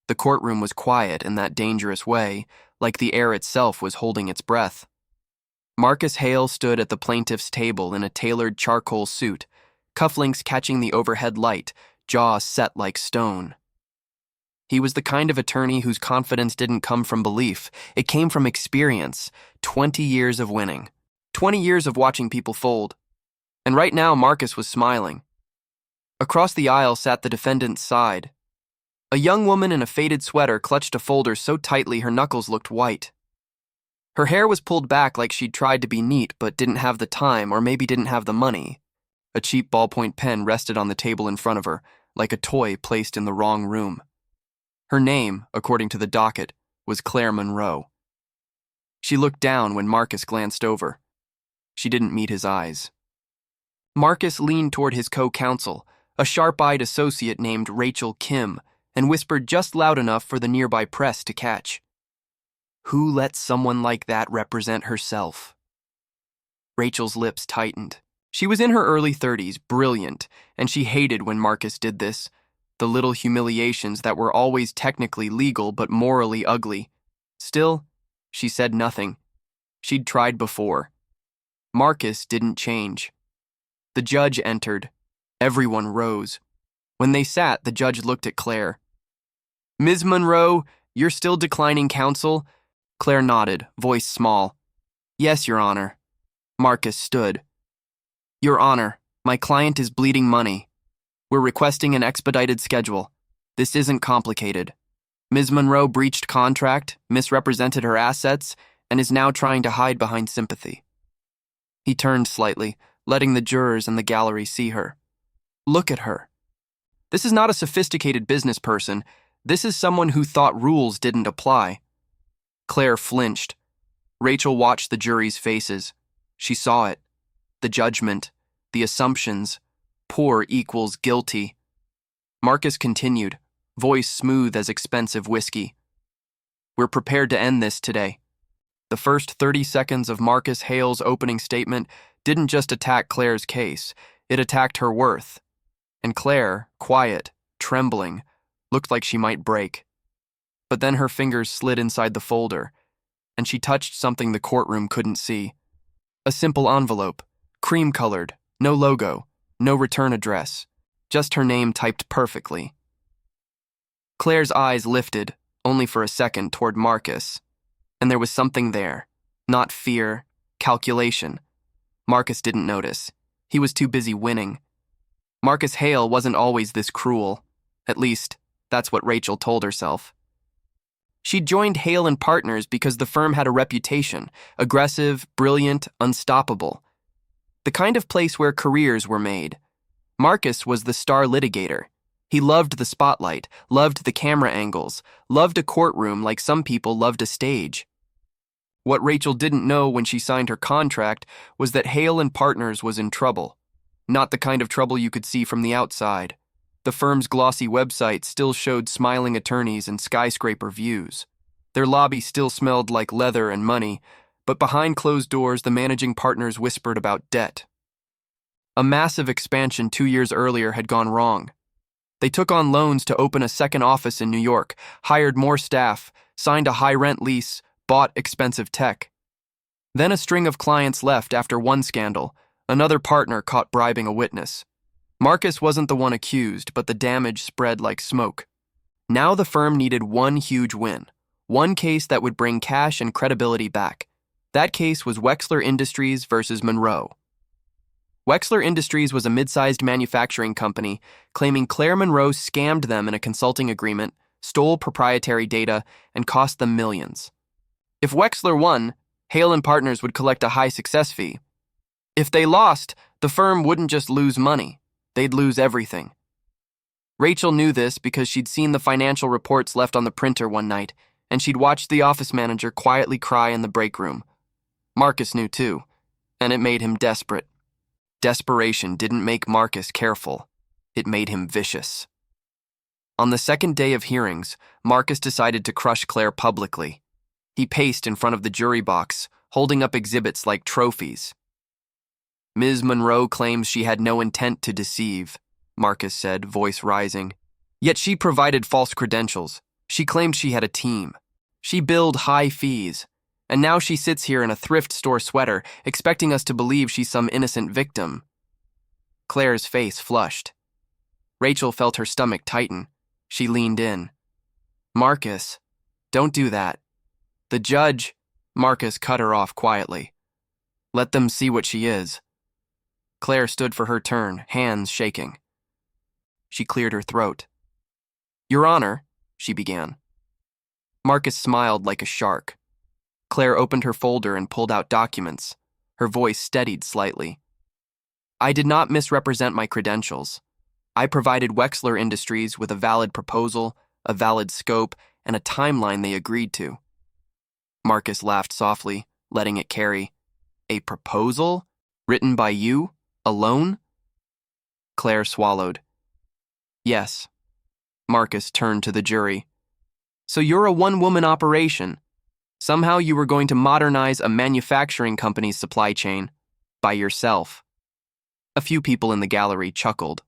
The courtroom was quiet in that dangerous way, like the air itself was holding its breath. Marcus Hale stood at the plaintiff's table in a tailored charcoal suit, cufflinks catching the overhead light, jaw set like stone. He was the kind of attorney whose confidence didn't come from belief. It came from experience, 20 years of winning, 20 years of watching people fold. And right now, Marcus was smiling. Across the aisle sat the defendant's side. A young woman in a faded sweater clutched a folder so tightly her knuckles looked white. Her hair was pulled back like she'd tried to be neat but didn't have the time or maybe didn't have the money. A cheap ballpoint pen rested on the table in front of her, like a toy placed in the wrong room. Her name, according to the docket, was Claire Monroe. She looked down when Marcus glanced over. She didn't meet his eyes. Marcus leaned toward his co-counsel, a sharp-eyed associate named Rachel Kim, and whispered just loud enough for the nearby press to catch. Who lets someone like that represent herself? Rachel's lips tightened. She was in her early 30s, brilliant, and she hated when Marcus did this. The little humiliations that were always technically legal but morally ugly. Still, she said nothing. She'd tried before. Marcus didn't change. The judge entered. Everyone rose. When they sat, the judge looked at Claire. Ms. Monroe, you're still declining counsel? Claire nodded, voice small. Yes, Your Honor. Marcus stood. Your Honor, my client is bleeding money. We're requesting an expedited schedule. This isn't complicated. Ms. Monroe breached contract, misrepresented her assets, and is now trying to hide behind sympathy. He turned slightly, letting the jurors and the gallery see her. Look at her. This is not a sophisticated business person. This is someone who thought rules didn't apply. Claire flinched. Rachel watched the jury's faces. She saw it. The judgment, the assumptions. Poor equals guilty. Marcus continued, voice smooth as expensive whiskey. We're prepared to end this today. The first 30 seconds of Marcus Hale's opening statement didn't just attack Claire's case, it attacked her worth. And Claire, quiet, trembling, looked like she might break. But then her fingers slid inside the folder, and she touched something the courtroom couldn't see. A simple envelope, cream-colored, no logo, no return address, just her name typed perfectly. Claire's eyes lifted, only for a second, toward Marcus. And there was something there. Not fear, calculation. Marcus didn't notice. He was too busy winning. Marcus Hale wasn't always this cruel. At least, that's what Rachel told herself. She'd joined Hale and Partners because the firm had a reputation, aggressive, brilliant, unstoppable. The kind of place where careers were made. Marcus was the star litigator. He loved the spotlight, loved the camera angles, loved a courtroom like some people loved a stage. What Rachel didn't know when she signed her contract was that Hale and Partners was in trouble. Not the kind of trouble you could see from the outside. The firm's glossy website still showed smiling attorneys and skyscraper views. Their lobby still smelled like leather and money, but behind closed doors, the managing partners whispered about debt. A massive expansion 2 years earlier had gone wrong. They took on loans to open a second office in New York, hired more staff, signed a high-rent lease, bought expensive tech. Then a string of clients left after one scandal, another partner caught bribing a witness. Marcus wasn't the one accused, but the damage spread like smoke. Now the firm needed one huge win, one case that would bring cash and credibility back. That case was Wexler Industries versus Monroe. Wexler Industries was a mid-sized manufacturing company claiming Claire Monroe scammed them in a consulting agreement, stole proprietary data, and cost them millions. If Wexler won, Hale and Partners would collect a high success fee. If they lost, the firm wouldn't just lose money, they'd lose everything. Rachel knew this because she'd seen the financial reports left on the printer one night, and she'd watched the office manager quietly cry in the break room. Marcus knew too, and it made him desperate. Desperation didn't make Marcus careful. It made him vicious. On the second day of hearings, Marcus decided to crush Claire publicly. He paced in front of the jury box, holding up exhibits like trophies. Ms. Monroe claims she had no intent to deceive, Marcus said, voice rising. Yet she provided false credentials, She claimed she had a team. She billed high fees. And now she sits here in a thrift store sweater, expecting us to believe she's some innocent victim. Claire's face flushed. Rachel felt her stomach tighten. She leaned in. Marcus, don't do that. The judge, Marcus cut her off quietly. Let them see what she is. Claire stood for her turn, hands shaking. She cleared her throat. Your Honor, she began. Marcus smiled like a shark. Claire opened her folder and pulled out documents. Her voice steadied slightly. I did not misrepresent my credentials. I provided Wexler Industries with a valid proposal, a valid scope, and a timeline they agreed to. Marcus laughed softly, letting it carry. A proposal? Written by you? Alone? Claire swallowed. Yes. Marcus turned to the jury. So you're a one-woman operation. Somehow you were going to modernize a manufacturing company's supply chain by yourself. A few people in the gallery chuckled.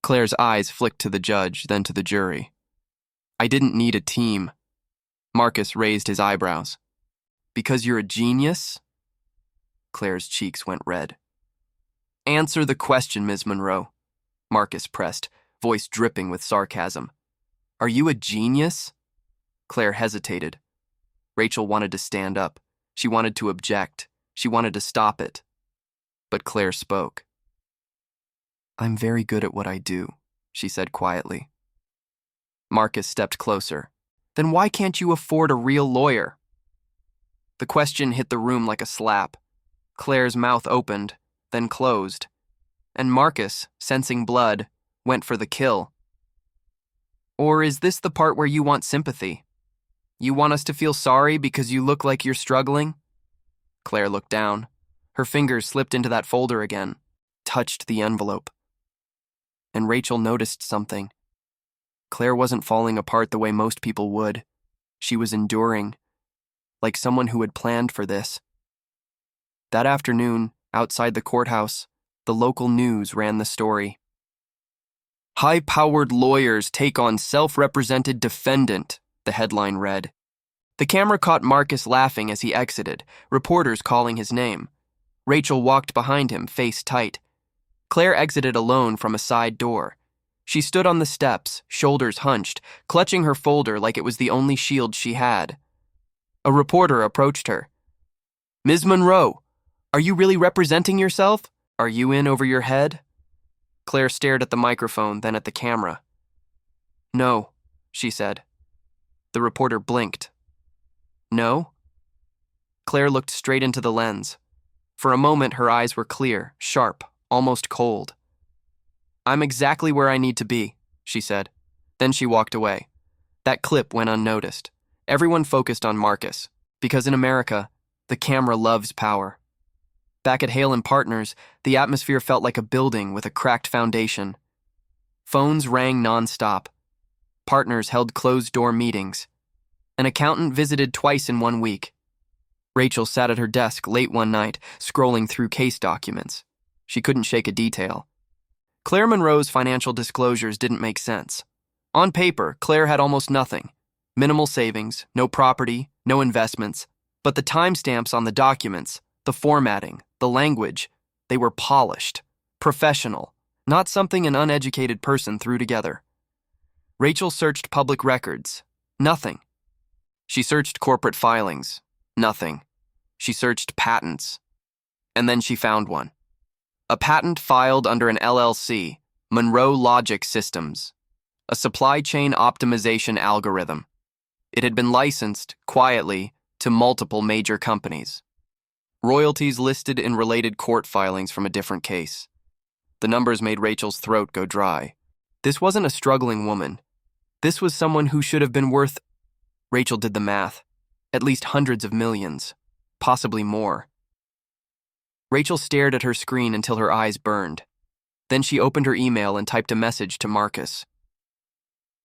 Claire's eyes flicked to the judge, then to the jury. I didn't need a team. Marcus raised his eyebrows. Because you're a genius? Claire's cheeks went red. Answer the question, Ms. Monroe, Marcus pressed, voice dripping with sarcasm. Are you a genius? Claire hesitated. Rachel wanted to stand up. She wanted to object. She wanted to stop it. But Claire spoke. I'm very good at what I do, she said quietly. Marcus stepped closer. Then why can't you afford a real lawyer? The question hit the room like a slap. Claire's mouth opened, then closed, and Marcus, sensing blood, went for the kill. Or is this the part where you want sympathy? You want us to feel sorry because you look like you're struggling? Claire looked down. Her fingers slipped into that folder again, touched the envelope. And Rachel noticed something. Claire wasn't falling apart the way most people would. She was enduring, like someone who had planned for this. That afternoon, outside the courthouse, the local news ran the story. High-powered lawyers take on self-represented defendant, the headline read. The camera caught Marcus laughing as he exited, reporters calling his name. Rachel walked behind him, face tight. Claire exited alone from a side door. She stood on the steps, shoulders hunched, clutching her folder like it was the only shield she had. A reporter approached her. Ms. Monroe, are you really representing yourself? Are you in over your head? Claire stared at the microphone, then at the camera. No, she said. The reporter blinked. No? Claire looked straight into the lens. For a moment, her eyes were clear, sharp, almost cold. I'm exactly where I need to be, she said. Then she walked away. That clip went unnoticed. Everyone focused on Marcus, because in America, the camera loves power. Back at Hale & Partners, the atmosphere felt like a building with a cracked foundation. Phones rang nonstop. Partners held closed-door meetings. An accountant visited twice in 1 week. Rachel sat at her desk late one night, scrolling through case documents. She couldn't shake a detail. Claire Monroe's financial disclosures didn't make sense. On paper, Claire had almost nothing. Minimal savings, no property, no investments. But the timestamps on the documents, the formatting, the language, they were polished, professional, not something an uneducated person threw together. Rachel searched public records. Nothing. She searched corporate filings. Nothing. She searched patents. And then she found one. A patent filed under an LLC, Monroe Logic Systems, a supply chain optimization algorithm. It had been licensed, quietly, to multiple major companies. Royalties listed in related court filings from a different case. The numbers made Rachel's throat go dry. This wasn't a struggling woman. This was someone who should have been worth... Rachel did the math. At least hundreds of millions. Possibly more. Rachel stared at her screen until her eyes burned. Then she opened her email and typed a message to Marcus.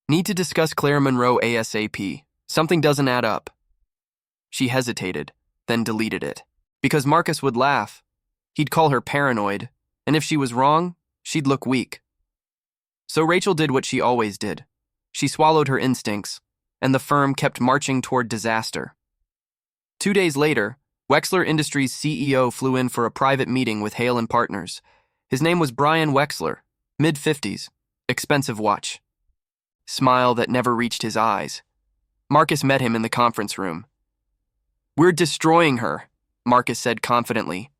Need to discuss Claire Monroe ASAP. Something doesn't add up. She hesitated, then deleted it. Because Marcus would laugh. He'd call her paranoid, and if she was wrong, she'd look weak. So Rachel did what she always did. She swallowed her instincts and the firm kept marching toward disaster. 2 days later, Wexler Industries' CEO flew in for a private meeting with Hale and Partners. His name was Brian Wexler, mid-50s, expensive watch. Smile that never reached his eyes. Marcus met him in the conference room. "We're destroying her," Marcus said confidently.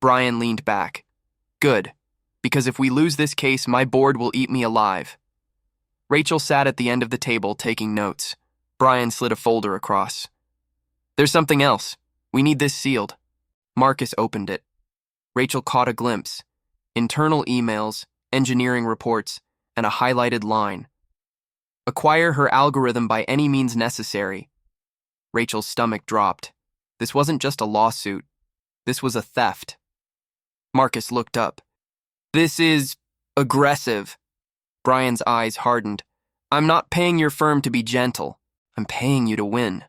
Brian leaned back. "Good, because if we lose this case, my board will eat me alive." Rachel sat at the end of the table taking notes. Brian slid a folder across. "There's something else. We need this sealed." Marcus opened it. Rachel caught a glimpse. Internal emails, engineering reports, and a highlighted line. "Acquire her algorithm by any means necessary." Rachel's stomach dropped. This wasn't just a lawsuit. This was a theft. Marcus looked up. "This is aggressive." Brian's eyes hardened. "I'm not paying your firm to be gentle. I'm paying you to win."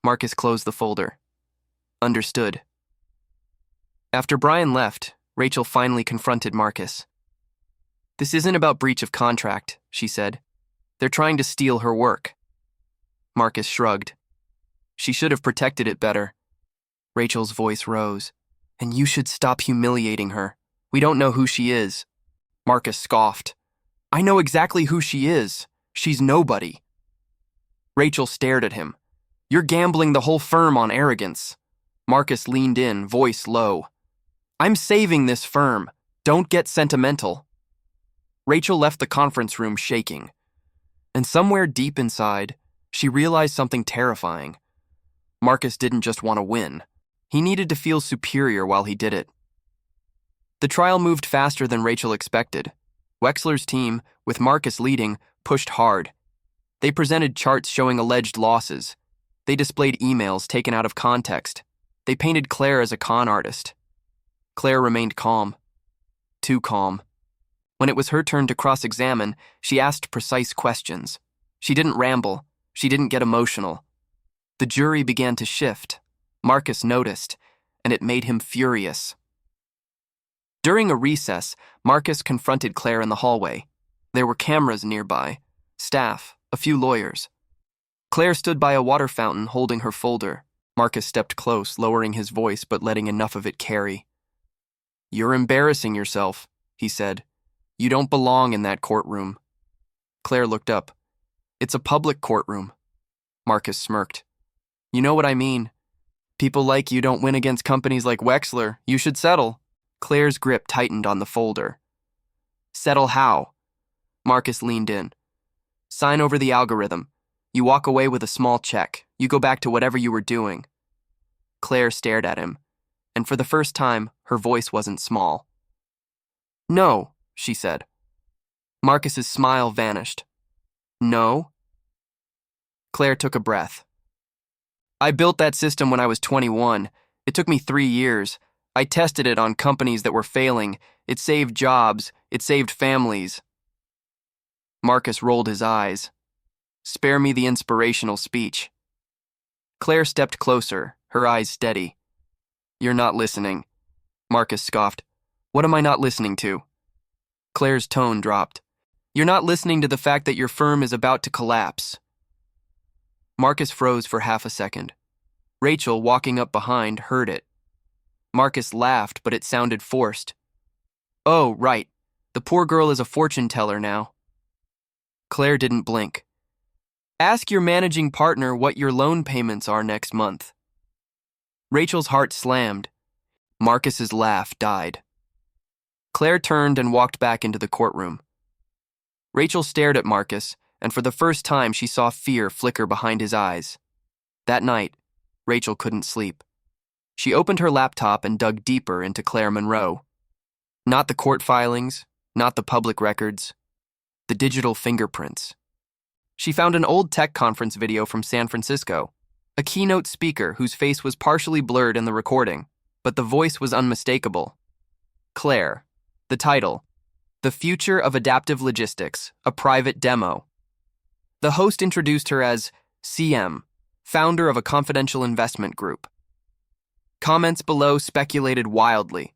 Marcus closed the folder. Understood. After Brian left, Rachel finally confronted Marcus. "This isn't about breach of contract," she said. "They're trying to steal her work." Marcus shrugged. "She should have protected it better." Rachel's voice rose. "And you should stop humiliating her. We don't know who she is." Marcus scoffed. "I know exactly who she is. She's nobody." Rachel stared at him. "You're gambling the whole firm on arrogance." Marcus leaned in, voice low. "I'm saving this firm. Don't get sentimental." Rachel left the conference room shaking. And somewhere deep inside, she realized something terrifying. Marcus didn't just want to win. He needed to feel superior while he did it. The trial moved faster than Rachel expected. Wexler's team, with Marcus leading, pushed hard. They presented charts showing alleged losses. They displayed emails taken out of context. They painted Claire as a con artist. Claire remained calm. Too calm. When it was her turn to cross-examine, she asked precise questions. She didn't ramble. She didn't get emotional. The jury began to shift. Marcus noticed, and it made him furious. During a recess, Marcus confronted Claire in the hallway. There were cameras nearby, staff, a few lawyers. Claire stood by a water fountain holding her folder. Marcus stepped close, lowering his voice but letting enough of it carry. "You're embarrassing yourself," he said. "You don't belong in that courtroom." Claire looked up. "It's a public courtroom." Marcus smirked. "You know what I mean. People like you don't win against companies like Wexler. You should settle." Claire's grip tightened on the folder. "Settle how?" Marcus leaned in. "Sign over the algorithm. You walk away with a small check. You go back to whatever you were doing." Claire stared at him, and for the first time, her voice wasn't small. "No," she said. Marcus's smile vanished. "No?" Claire took a breath. "I built that system when I was 21. It took me 3 years. I tested it on companies that were failing. It saved jobs. It saved families." Marcus rolled his eyes. "Spare me the inspirational speech." Claire stepped closer, her eyes steady. "You're not listening." Marcus scoffed. "What am I not listening to?" Claire's tone dropped. "You're not listening to the fact that your firm is about to collapse." Marcus froze for half a second. Rachel, walking up behind, heard it. Marcus laughed, but it sounded forced. "Oh, right. The poor girl is a fortune teller now." Claire didn't blink. "Ask your managing partner what your loan payments are next month." Rachel's heart slammed. Marcus's laugh died. Claire turned and walked back into the courtroom. Rachel stared at Marcus, and for the first time she saw fear flicker behind his eyes. That night, Rachel couldn't sleep. She opened her laptop and dug deeper into Claire Monroe. Not the court filings, not the public records, the digital fingerprints. She found an old tech conference video from San Francisco, a keynote speaker whose face was partially blurred in the recording, but the voice was unmistakable. Claire. The title, The Future of Adaptive Logistics, a Private Demo. The host introduced her as CM, founder of a confidential investment group. Comments below speculated wildly.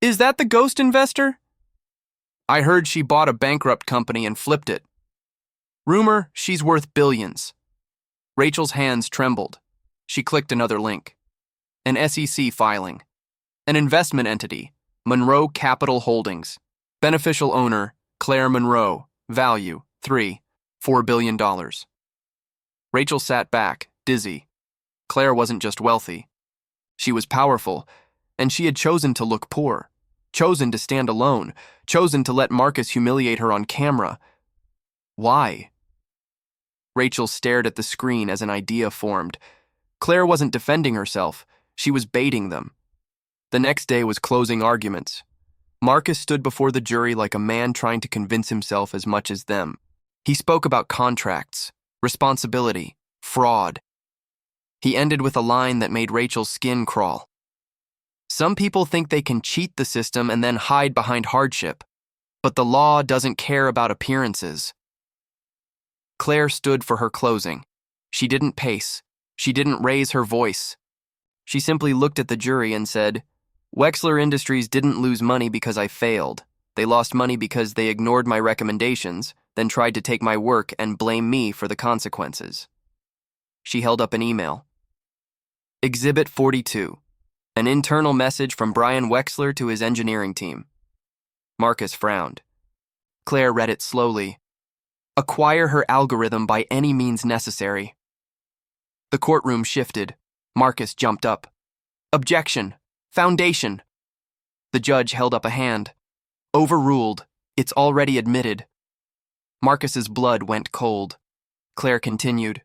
"Is that the ghost investor?" "I heard she bought a bankrupt company and flipped it." Rumor, she's worth billions. Rachel's hands trembled. She clicked another link. An SEC filing. An investment entity, Monroe Capital Holdings. Beneficial owner, Claire Monroe. Value, $4 billion. Rachel sat back, dizzy. Claire wasn't just wealthy. She was powerful, and she had chosen to look poor, chosen to stand alone, chosen to let Marcus humiliate her on camera. Why? Rachel stared at the screen as an idea formed. Claire wasn't defending herself, she was baiting them. The next day was closing arguments. Marcus stood before the jury like a man trying to convince himself as much as them. He spoke about contracts, responsibility, fraud. He ended with a line that made Rachel's skin crawl. Some people think they can cheat the system and then hide behind hardship, but the law doesn't care about appearances. Claire stood for her closing. She didn't pace. She didn't raise her voice. She simply looked at the jury and said, "Wexler Industries didn't lose money because I failed. They lost money because they ignored my recommendations, then tried to take my work and blame me for the consequences." She held up an email. Exhibit 42. An internal message from Brian Wexler to his engineering team. Marcus frowned. Claire read it slowly. Acquire her algorithm by any means necessary. The courtroom shifted. Marcus jumped up. Objection. Foundation. The judge held up a hand. Overruled. It's already admitted. Marcus's blood went cold. Claire continued.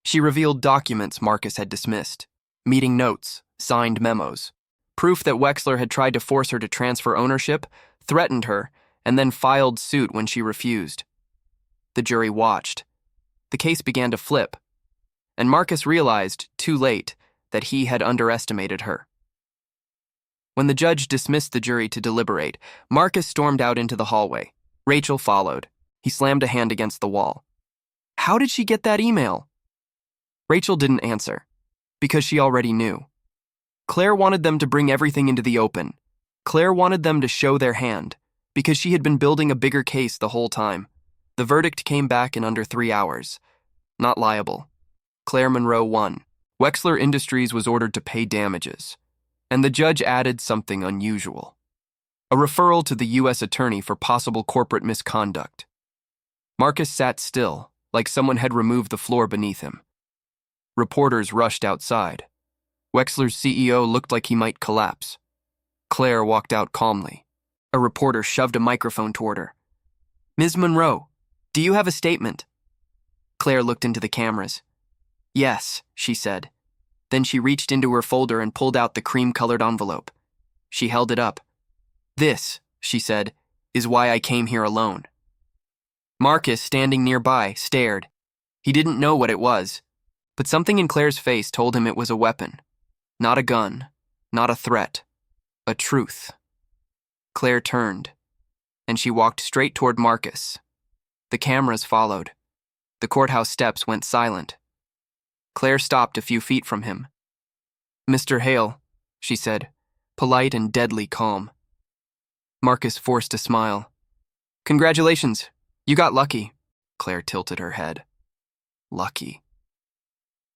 She revealed documents Marcus had dismissed. Meeting notes, signed memos. Proof that Wexler had tried to force her to transfer ownership, threatened her, and then filed suit when she refused. The jury watched. The case began to flip, and Marcus realized, too late, that he had underestimated her. When the judge dismissed the jury to deliberate, Marcus stormed out into the hallway. Rachel followed. He slammed a hand against the wall. How did she get that email? Rachel didn't answer, because she already knew. Claire wanted them to bring everything into the open. Claire wanted them to show their hand, because she had been building a bigger case the whole time. The verdict came back in under 3 hours. Not liable. Claire Monroe won. Wexler Industries was ordered to pay damages. And the judge added something unusual. A referral to the U.S. attorney for possible corporate misconduct. Marcus sat still, like someone had removed the floor beneath him. Reporters rushed outside. Wexler's CEO looked like he might collapse. Claire walked out calmly. A reporter shoved a microphone toward her. Ms. Monroe, do you have a statement? Claire looked into the cameras. Yes, she said. Then she reached into her folder and pulled out the cream-colored envelope. She held it up. This, she said, is why I came here alone. Marcus, standing nearby, stared. He didn't know what it was, but something in Claire's face told him it was a weapon. Not a gun, not a threat, a truth. Claire turned, and she walked straight toward Marcus. The cameras followed. The courthouse steps went silent. Claire stopped a few feet from him. Mr. Hale, she said, polite and deadly calm. Marcus forced a smile. Congratulations, you got lucky. Claire tilted her head. Lucky.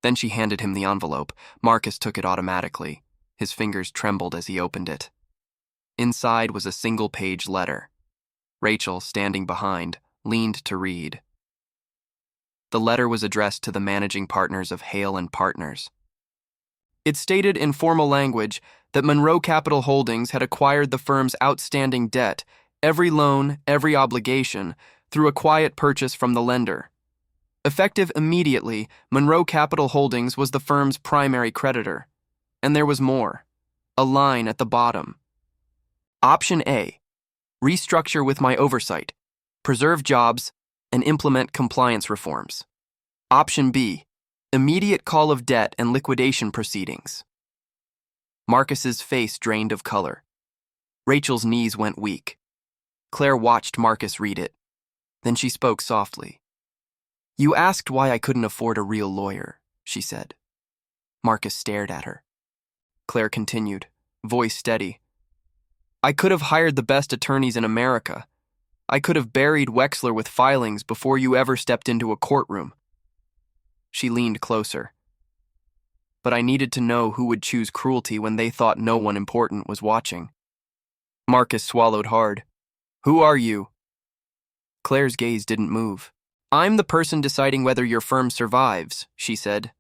Then she handed him the envelope. Marcus took it automatically. His fingers trembled as he opened it. Inside was a single-page letter. Rachel, standing behind, leaned to read. The letter was addressed to the managing partners of Hale and Partners. It stated in formal language that Monroe Capital Holdings had acquired the firm's outstanding debt, every loan, every obligation, through a quiet purchase from the lender. Effective immediately, Monroe Capital Holdings was the firm's primary creditor. And there was more. A line at the bottom. Option A. Restructure with my oversight. Preserve jobs and implement compliance reforms. Option B. Immediate call of debt and liquidation proceedings. Marcus's face drained of color. Rachel's knees went weak. Claire watched Marcus read it. Then she spoke softly. You asked why I couldn't afford a real lawyer, she said. Marcus stared at her. Claire continued, voice steady. I could have hired the best attorneys in America, I could have buried Wexler with filings before you ever stepped into a courtroom. She leaned closer. But I needed to know who would choose cruelty when they thought no one important was watching. Marcus swallowed hard. Who are you? Claire's gaze didn't move. I'm the person deciding whether your firm survives, she said.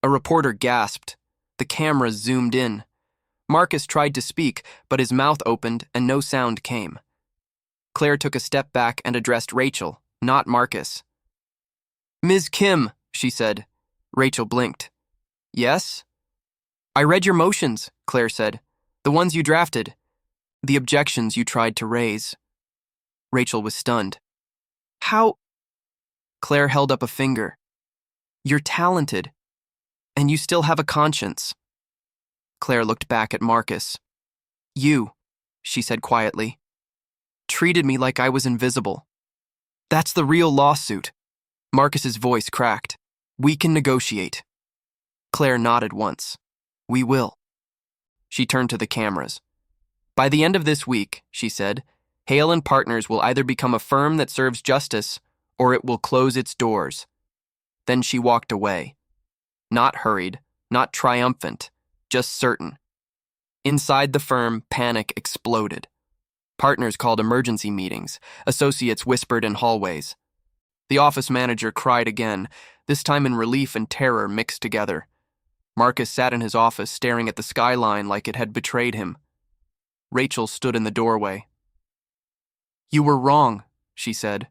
A reporter gasped. The cameras zoomed in. Marcus tried to speak, but his mouth opened and no sound came. Claire took a step back and addressed Rachel, not Marcus. Ms. Kim, she said. Rachel blinked. Yes? I read your motions, Claire said. The ones you drafted. The objections you tried to raise. Rachel was stunned. How? Claire held up a finger. You're talented, and you still have a conscience. Claire looked back at Marcus. You, she said quietly, treated me like I was invisible. That's the real lawsuit. Marcus's voice cracked. We can negotiate. Claire nodded once. We will. She turned to the cameras. By the end of this week, she said, Hale and Partners will either become a firm that serves justice or it will close its doors. Then she walked away. Not hurried, not triumphant, just certain. Inside the firm, panic exploded. Partners called emergency meetings. Associates whispered in hallways. The office manager cried again, this time in relief and terror mixed together. Marcus sat in his office staring at the skyline like it had betrayed him. Rachel stood in the doorway. You were wrong, she said.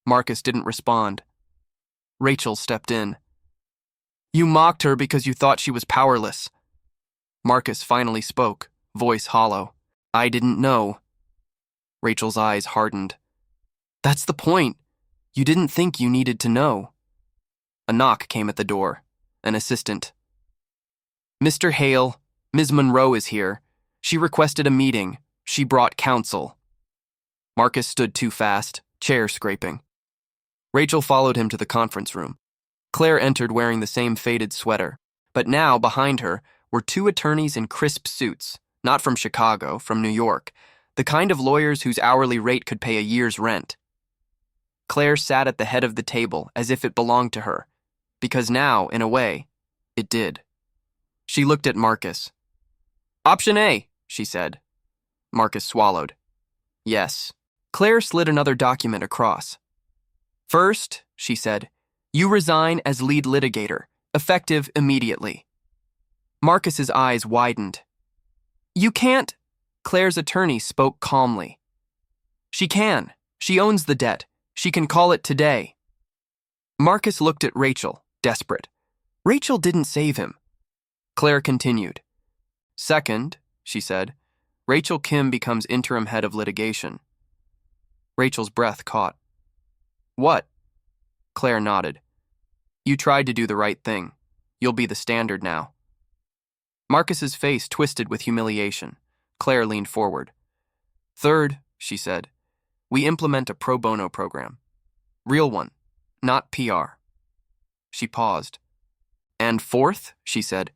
Marcus didn't respond. Rachel stepped in. You mocked her because you thought she was powerless. Marcus finally spoke, voice hollow. I didn't know. Rachel's eyes hardened. That's the point. You didn't think you needed to know. A knock came at the door. An assistant. Mr. Hale, Ms. Monroe is here. She requested a meeting. She brought counsel. Marcus stood too fast, chair scraping. Rachel followed him to the conference room. Claire entered wearing the same faded sweater, but now, behind her, were two attorneys in crisp suits, not from Chicago, from New York, the kind of lawyers whose hourly rate could pay a year's rent. Claire sat at the head of the table as if it belonged to her, because now, in a way, it did. She looked at Marcus. Option A, she said. Marcus swallowed. Yes. Claire slid another document across. First, she said, you resign as lead litigator, effective immediately. Marcus's eyes widened. You can't. Claire's attorney spoke calmly. She can. She owns the debt. She can call it today. Marcus looked at Rachel, desperate. Rachel didn't save him. Claire continued. Second, she said, Rachel Kim becomes interim head of litigation. Rachel's breath caught. What? Claire nodded. You tried to do the right thing. You'll be the standard now. Marcus's face twisted with humiliation. Claire leaned forward. Third, she said, we implement a pro bono program. Real one, not PR. She paused. And fourth, she said,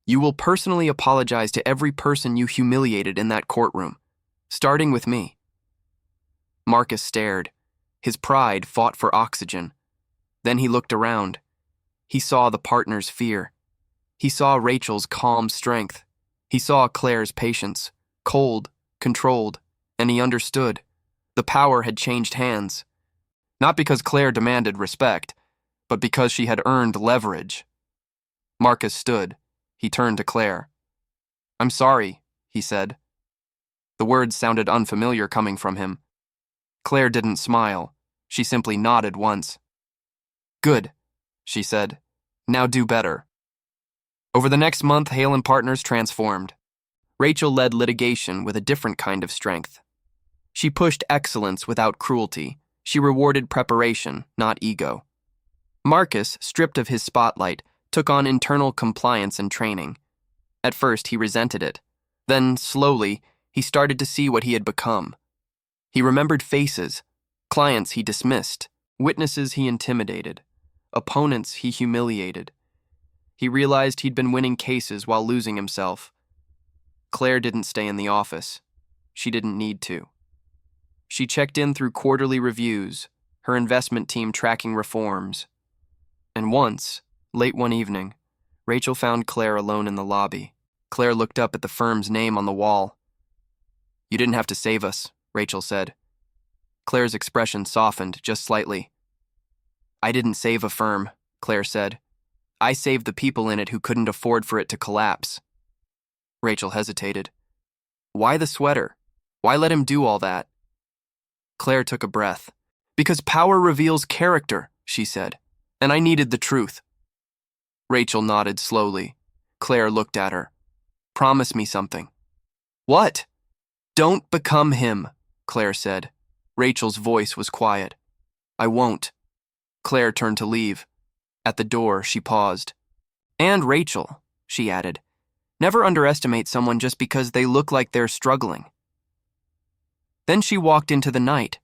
you will personally apologize to every person you humiliated in that courtroom, starting with me. Marcus stared. His pride fought for oxygen. Then he looked around. He saw the partner's fear. He saw Rachel's calm strength. He saw Claire's patience, cold, controlled, and he understood. The power had changed hands. Not because Claire demanded respect, but because she had earned leverage. Marcus stood. He turned to Claire. I'm sorry, he said. The words sounded unfamiliar coming from him. Claire didn't smile. She simply nodded once. Good, she said. Now do better. Over the next month, Hale and Partners transformed. Rachel led litigation with a different kind of strength. She pushed excellence without cruelty. She rewarded preparation, not ego. Marcus, stripped of his spotlight, took on internal compliance and training. At first, he resented it. Then, slowly, he started to see what he had become. He remembered faces, clients he dismissed, witnesses he intimidated, opponents he humiliated. He realized he'd been winning cases while losing himself. Claire didn't stay in the office. She didn't need to. She checked in through quarterly reviews, her investment team tracking reforms. And once, late one evening, Rachel found Claire alone in the lobby. Claire looked up at the firm's name on the wall. "You didn't have to save us," Rachel said. Claire's expression softened just slightly. "I didn't save a firm," Claire said. "I saved the people in it who couldn't afford for it to collapse." Rachel hesitated. "Why the sweater? Why let him do all that?" Claire took a breath. "Because power reveals character," she said, "and I needed the truth." Rachel nodded slowly. Claire looked at her. "Promise me something." "What?" "Don't become him," Claire said. Rachel's voice was quiet. "I won't." Claire turned to leave. At the door, she paused. "And Rachel," she added, "never underestimate someone just because they look like they're struggling." Then she walked into the night.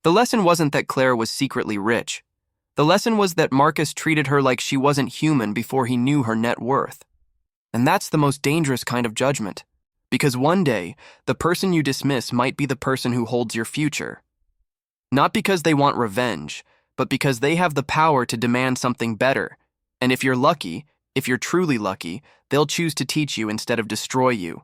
The lesson wasn't that Claire was secretly rich. The lesson was that Marcus treated her like she wasn't human before he knew her net worth. And that's the most dangerous kind of judgment. Because one day, the person you dismiss might be the person who holds your future. Not because they want revenge, but because they have the power to demand something better. And if you're lucky, if you're truly lucky, they'll choose to teach you instead of destroy you.